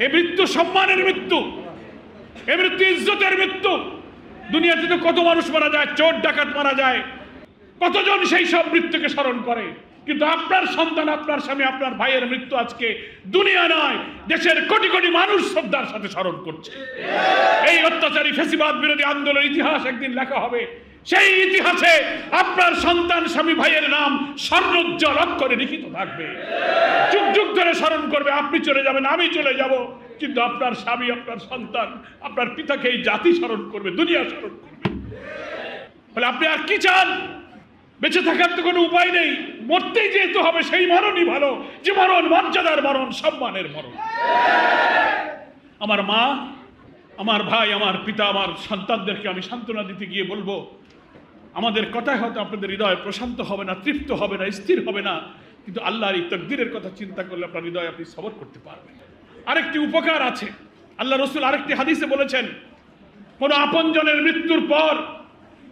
এই মৃত্যু সম্মানের মৃত্যু, এই মৃত্যু ইজ্জতের মৃত্যু। দুনিয়াতে তো কত মানুষ মারা যায়, চোর ডাকাত মারা যায়, কতজন সেই সব মৃত্যুকে স্মরণ করে। কিন্তু আপনার সন্তান, আপনার স্বামী, আপনার ভাইয়ের মৃত্যু আজকে দুনিয়া নয়, দেশের কোটি কোটি মানুষ শ্রদ্ধার সাথে স্মরণ করছে। এই অত্যাচারী ফ্যাসিবাদ বিরোধী আন্দোলনের ইতিহাস একদিন লেখা হবে। সেই ইতিহাসে আপনার সন্তান, স্বামী, ভাইয়ের নাম স্বর্ণোজ্জ্বল অক্ষরে লিখিত থাকবে। যুগ যুগ ধরে স্মরণ করবে। আপনি চলে যাবেন, আমি চলে যাব, কিন্তু আপনার স্বামী, আপনার সন্তান, আপনার পিতাকে এই জাতি স্মরণ করবে, দুনিয়া স্মরণ করবে। বলে আপনি আর কি চান? বেঁচে থাকার তো কোনো উপায় নেই, মরতেই যেতে হবে। সেই মরণই ভালো, যে মরণ মর্যাদার মরণ, সম্মানের মরণ। আমার মা, আমার ভাই, আমার পিতা, আমার সন্তানদেরকে আমি সান্ত্বনা দিতে গিয়ে বলবো, আমাদের কথায় হয়তো আপনাদের হৃদয় প্রশান্ত হবে না, তৃপ্ত হবে না, স্থির হবে না, কিন্তু আল্লাহর এই তাকদীরের কথা চিন্তা করলে আপনার হৃদয় আপনি সবর করতে পারবেন। আরেকটি উপকার আছে। আল্লাহ রসুল আরেকটি হাদিসে বলেছেন, কোনো আপনজনের মৃত্যুর পর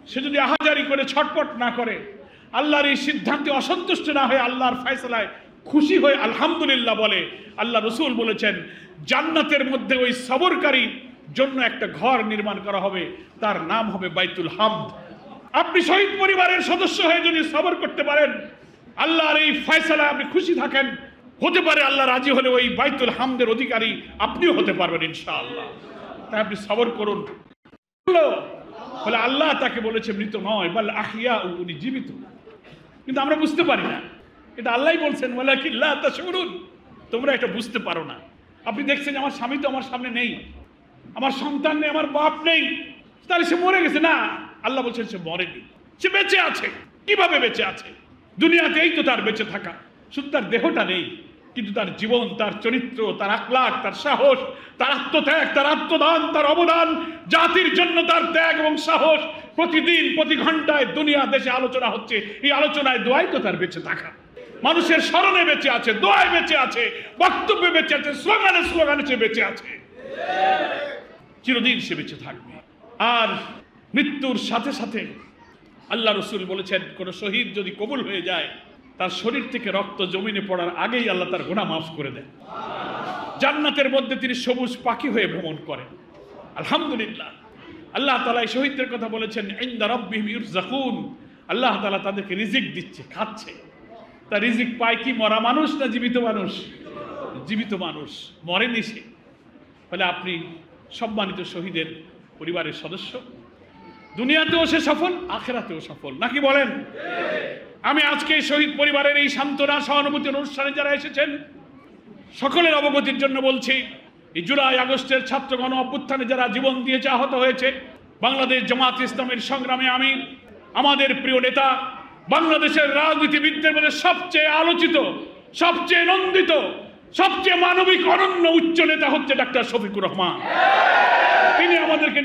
সে যদি আহাজারি করে ছটপট না করে, আল্লাহর এই সিদ্ধান্তে অসন্তুষ্ট না হয়ে আল্লাহর ফয়সালায় খুশি হয়ে আলহামদুলিল্লাহ বলে, আল্লাহ রসুল বলেছেন জান্নাতের মধ্যে ওই সবরকারী জন্য একটা ঘর নির্মাণ করা হবে, তার নাম হবে বাইতুল হামদ। আপনি শহীদ পরিবারের সদস্য হয়ে যদি সবর করতে পারেন, আল্লাহর এই ফয়সালায় আপনি খুশি থাকেন, হতে পারে আল্লাহ রাজি হলে ওই বাইতুল হামদের অধিকারী আপনিও হতে পারবেন ইনশাআল্লাহ। তাই আপনি সবর করুন। বলে আল্লাহ তাকে বলেছে মৃত নয়, বল আহিয়া, উনি জীবিত। কিন্তু আমরা বুঝতে পারি না, এটা আল্লাহই বলছেন, ওয়ালাকিন লা তাশউরুন, তোমরা এটা বুঝতে পারো না। আপনি দেখছেন আমার স্বামী তো আমার সামনে নেই, আমার সন্তান নেই, আমার বাপ নেই, তাহলে সে মরে গেছে না। আল্লাহ বলছেন সে মরেনি, সে বেঁচে আছে। কিভাবে বেঁচে আছে? দুনিয়াতেই তো তার বেঁচে থাকা, শুধু তার দেহটা নেই, কিন্তু তার জীবন, তার চরিত্র, তার আখলাক, তার সাহস, তার আত্মত্যাগ, তার আত্মদান, তার অবদান, জাতির জন্য তার ত্যাগ এবং সাহস প্রতিদিন প্রতি ঘন্টায় দুনিয়া দেশে আলোচনা হচ্ছে। এই আলোচনায় দোয়াই তো তার বেঁচে থাকা। মানুষের স্মরণে বেঁচে আছে, দোয়ায় বেঁচে আছে, বক্তব্যে বেঁচে আছে, স্লোগানে স্লোগানে সে বেঁচে আছে। চিরদিন সে বেঁচে থাকবে। আর মৃত্যুর সাথে সাথে আল্লাহ রসুল বলেছেন, কোন শহীদ যদি কবুল হয়ে যায়, তার শরীর থেকে রক্ত জমিনে পড়ার আগেই আল্লাহ তার গুনাহ মাফ করে দেন। জান্নাতের মধ্যে তিনি সবুজ পাখি হয়ে ভ্রমণ করেন। আলহামদুলিল্লাহ। আল্লাহ তাআলা এই শহীদদের কথা বলেছেন, ইনদা রাব্বিহিম ইরযাকুন, আল্লাহ তাআলা তাদেরকে রিজিক দিচ্ছে, খাচ্ছে। তা রিজিক পায় কি মরা মানুষ না জীবিত মানুষ? জীবিত মানুষ, মরেনি সে। ফলে আপনি সম্মানিত শহীদের পরিবারের সদস্য, দুনিয়াতেও সে সফল, আখিরাতেও সফল, নাকি বলেন? আমি আজকে শহীদ পরিবারের এই সান্ত্বনা সহানুভূতি অনুষ্ঠানে যারা এসেছেন সকলের অবগতির জন্য বলছি, এই জুলাই আগস্টের ছাত্র গণ অভ্যুত্থানে যারা জীবন দিয়েছে, আহত হয়েছে, বাংলাদেশ জামাত ইসলামের সংগ্রামে আমি, আমাদের প্রিয় নেতা, বাংলাদেশের রাজনীতিবিদদের মধ্যে সবচেয়ে আলোচিত, সবচেয়ে নন্দিত, সবচেয়ে মানবিক, অনন্য উচ্চ নেতা হচ্ছে ডাক্তার শফিকুর রহমান। তিনি আমাদেরকে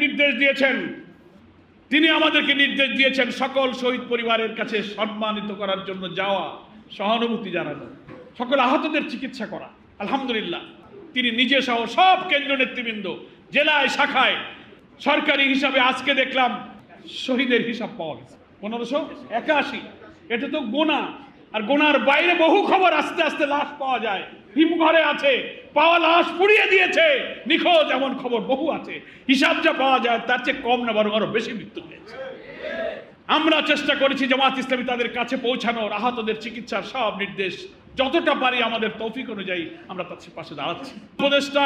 নির্দেশ দিয়েছেন সকল শহীদ পরিবারের কাছে সম্মানিত করার জন্য যাওয়া, সহানুভূতি জানানো, সকল আহতদের চিকিৎসা করা। আলহামদুলিল্লাহ, তিনি নিজে সহ সব কেন্দ্রীয় নেতৃবৃন্দ, জেলায়, শাখায়, সরকারি হিসাবে আজকে দেখলাম শহীদের হিসাব পাওয়া গেছে 1581। এটা তো গোনা, আর গোনার বাইরে বহু খবর আস্তে আস্তে লাশ পাওয়া যায়। হিমঘরে আছে, পাওয়া লাশ পুড়িয়ে দিয়েছে, নিখোঁজ, এমন খবর বহু আছে। হিসাব যা পাওয়া যায় তার চেয়ে কম না, বরং আরো বেশি মৃত্যু হয়েছে। আমরা চেষ্টা করেছি জামাত ইসলামী তাদের কাছে পৌঁছানোর, আহতদের চিকিৎসার সব নির্দেশ যতটা পারি আমাদের তৌফিক অনুযায়ী আমরা তাদের পাশে দাঁড়াচ্ছি। উপদেষ্টা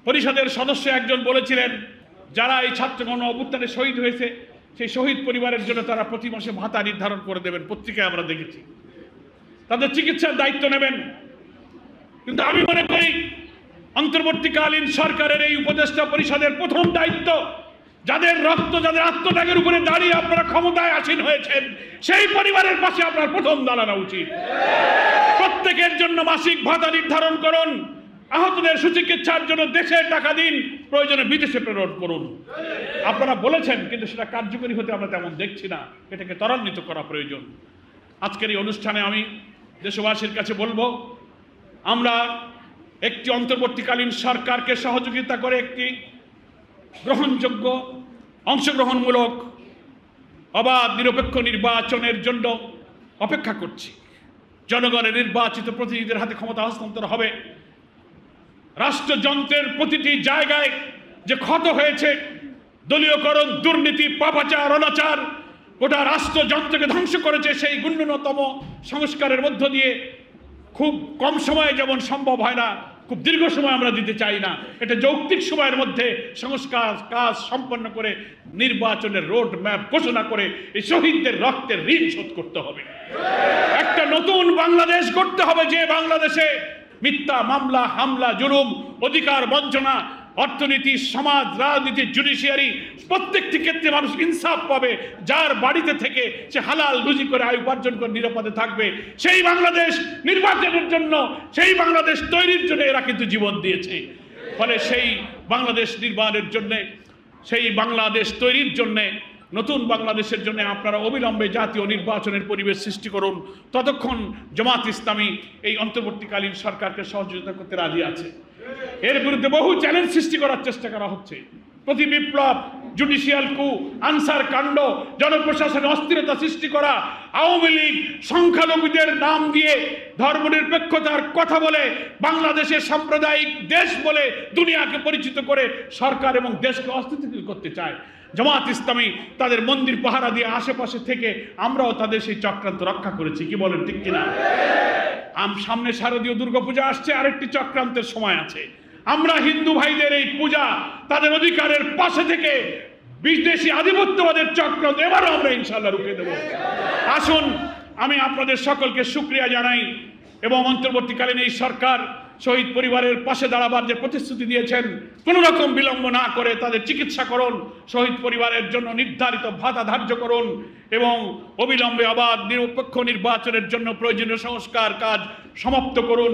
পরিষদের সদস্য একজন বলেছিলেন, যারা এই ছাত্র গণ অভ্যুত্থানে শহীদ হয়েছে সেই শহীদ পরিবারের জন্য তারা প্রতি মাসে ভাতা নির্ধারণ করে দেবেন। পত্রিকায় আমরা দেখেছি, তাদের চিকিৎসার দায়িত্ব নেবেন। কিন্তু আমি মনে করি অন্তর্বর্তীকালীন সরকারের এই উপদেষ্টা পরিষদের প্রথম দায়িত্ব, যাদের রক্ত, যাদের আত্মত্যাগের উপরে দাঁড়িয়ে আপনারা ক্ষমতায় আসীন হয়েছেন, সেই পরিবারের পাশে আপনার প্রথম দাঁড়ানো উচিত। প্রত্যেকের জন্য মাসিক ভাতা নির্ধারণ করুন, আহতদের সুচিকিৎসার জন্য দেশের টাকা দিন, প্রয়োজনে বিদেশে প্রেরণ করুন। আপনারা বলেছেন, কিন্তু সেটা কার্যকরী হতে আমরা তেমন দেখছি না। এটাকে ত্বরান্বিত করা প্রয়োজন। আজকের এই অনুষ্ঠানে আমি দেশবাসীর কাছে বলবো, আমরা একটি অন্তর্বর্তীকালীন সরকারকে সহযোগিতা করে একটি গ্রহণযোগ্য, অংশগ্রহণমূলক, অবাধ নিরপেক্ষ নির্বাচনের জন্য অপেক্ষা করছি। জনগণের নির্বাচিত প্রতিনিধিদের হাতে ক্ষমতা হস্তান্তর হবে। রাষ্ট্রযন্ত্রের প্রতিটি জায়গায় যে ক্ষত হয়েছে, দলীয়করণ, দুর্নীতি, পাপাচার, অনাচার গোটা রাষ্ট্রযন্ত্রকে ধ্বংস করেছে, সেই ন্যূনতম সংস্কারের মধ্য দিয়ে খুব কম সময়ে যেমন সম্ভব হয় না, খুব দীর্ঘ সময় আমরা দিতে চাই না, এটা যৌক্তিক সময়ের মধ্যে সংস্কার কাজ সম্পন্ন করে নির্বাচনের রোড ম্যাপ ঘোষণা করে এই শহীদদের রক্তের ঋণ শোধ করতে হবে। একটা নতুন বাংলাদেশ গড়তে হবে, যে বাংলাদেশে মিথ্যা মামলা, হামলা, জুলুম, অধিকার বঞ্চনা, অর্থনীতি, সমাজ, রাজনীতি, জুডিশিয়ারি প্রত্যেকটি ক্ষেত্রে মানুষ ইনসাফ পাবে, যার বাড়িতে থেকে সে হালাল রুজি করে আয় উপার্জন করে নিরাপদে থাকবে। সেই বাংলাদেশ নির্বাচনের জন্য, সেই বাংলাদেশ তৈরির জন্য এরা কিন্তু জীবন দিয়েছে। ফলে সেই বাংলাদেশ নির্মাণের জন্যে, সেই বাংলাদেশ তৈরির জন্যে, নতুন বাংলাদেশের জন্য আপনারা অবিলম্বে জাতীয় নির্বাচনের পরিবেশ সৃষ্টি করুন। ততক্ষণ জামাত ইসলামী এই অন্তর্বর্তীকালীন সরকারকে সহযোগিতা করতে রাজি আছে। এর বিরুদ্ধে বহু চ্যালেঞ্জ সৃষ্টি করার চেষ্টা করা হচ্ছে। প্রতি বিপ্লব, জুডিশিয়াল কু, আনসার কাণ্ড, জনপ্রশাসনে অস্থিরতা সৃষ্টি করা, আওয়ামী লীগ সংখ্যালঘুদের নাম দিয়ে ধর্মনিরপেক্ষতার কথা বলে বাংলাদেশের সাম্প্রদায়িক দেশ বলে দুনিয়াকে পরিচিত করে সরকার এবং দেশকে অস্থিতিশীল করতে চায়। জামাত ইসলামী তাদের মন্দির পাহারা দিয়ে আশেপাশে থেকে আমরাও তাদের সেই চক্রান্ত রক্ষা করেছি। কি বলেন, ঠিক কিনা? সামনে শারদীয় দুর্গাপূজা আসছে, আরেকটি চক্রান্তের সময় আছে। আমরা হিন্দু ভাইদের এই পূজা, তাদের অধিকারের পাশে থেকে বিদেশি আধিপত্যবাদের চক্রান্ত এবারও আমরা ইনশাআল্লাহ রুখে দেব। আসুন, আমি আপনাদের সকলকে শুকরিয়া জানাই এবং অন্তর্বর্তীকালীন এই সরকার শহীদ পরিবারের পাশে দাঁড়াবার যে প্রতিশ্রুতি দিয়েছেন, কোনো রকম বিলম্ব না করে তাদের চিকিৎসা করুন, শহীদ পরিবারের জন্য নির্ধারিত ভাতা ধার্য করুন এবং অবিলম্বে অবাধ নিরপেক্ষ নির্বাচনের জন্য প্রয়োজনীয় সংস্কার কাজ সমাপ্ত করুন।